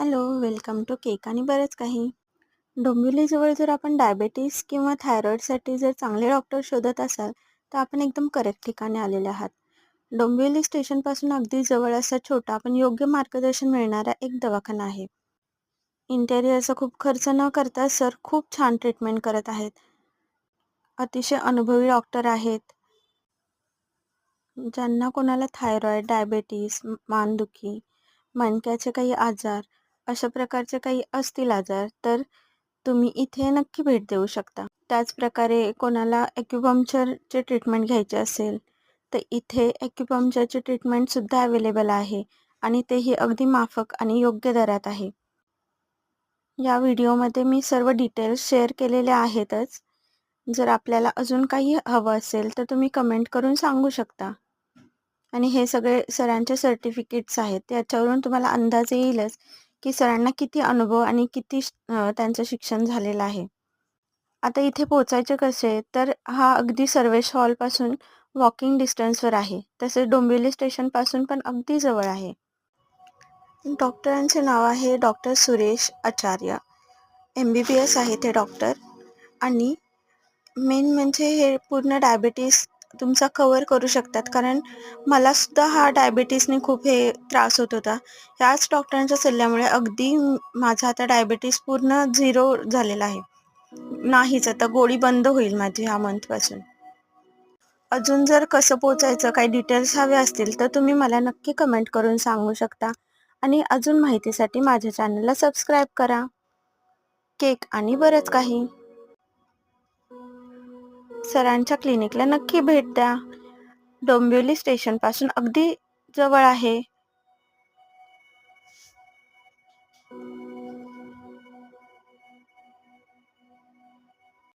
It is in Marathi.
हॅलो, वेलकम टू केक आणि बरंच काही. डोंबिवलीजवळ जर आपण डायबिटीज किंवा थायरॉईडसाठी जर चांगले डॉक्टर शोधत असाल, तर आपण एकदम करेक्ट ठिकाणी आलेले आहात. डोंबिवली स्टेशनपासून अगदी जवळ असा छोटा पण योग्य मार्गदर्शन मिळणारा एक दवाखाना आहे. इंटेरियरचा खूप खर्च न करता सर खूप छान ट्रीटमेंट करत आहेत. अतिशय अनुभवी डॉक्टर आहेत. ज्यांना कोणाला थायरॉईड, डायबिटीज, मानदुखी, मणक्याचे काही आजार, अशा प्रकारचे काही असतील आजार, तर तुम्ही इथे नक्की भेट देऊ शकता. त्याचप्रकारे कोणाला ॲक्युपंक्चरचे ट्रीटमेंट घ्यायचे असेल, तर इथे ॲक्युपंक्चरची ट्रीटमेंटसुद्धा अवेलेबल आहे आणि तेही अगदी माफक आणि योग्य दरात आहे. या व्हिडिओमध्ये मी सर्व डिटेल्स शेअर केलेल्या आहेतच. जर आपल्याला अजून काही हवं असेल, तर तुम्ही कमेंट करून सांगू शकता. आणि हे सगळे सरांचे सर्टिफिकेट्स आहेत. त्याच्यावरून तुम्हाला अंदाज येईलच की सरांना किती अनुभव आणि किती त्यांचं शिक्षण झालेलं आहे. आता इथे पोहोचायचे कसे, तर हा अगदी सर्वेश हॉलपासून वॉकिंग डिस्टन्सवर आहे. तसेच डोंबिवली स्टेशनपासून पण अगदी जवळ आहे. डॉक्टरांचे नाव आहे डॉक्टर सुरेश आचार्य. MBBS आहे ते डॉक्टर. आणि मेन म्हणजे हे पूर्ण डायबिटीस तुमचा कवर करू शकतात, कारण मलासुद्धा हा डायबिटीसने खूप त्रास होत होता. ह्याच डॉक्टरांच्या सल्ल्यामुळे अगदी माझा आता डायबिटीस पूर्ण 0 झालेला आहे. नाहीच, आता गोळी बंद होईल माझी ह्या मंथपासून. अजून जर कसं पोचायचं, काही डिटेल्स हवे असतील, तर तुम्ही मला नक्की कमेंट करून सांगू शकता. आणि अजून माहितीसाठी माझ्या चॅनलला सबस्क्राईब करा. केक आणि बरंच काही. सरांच्या क्लिनिकला नक्की भेट द्या. डोंबिवली स्टेशनपासून अगदी जवळ आहे.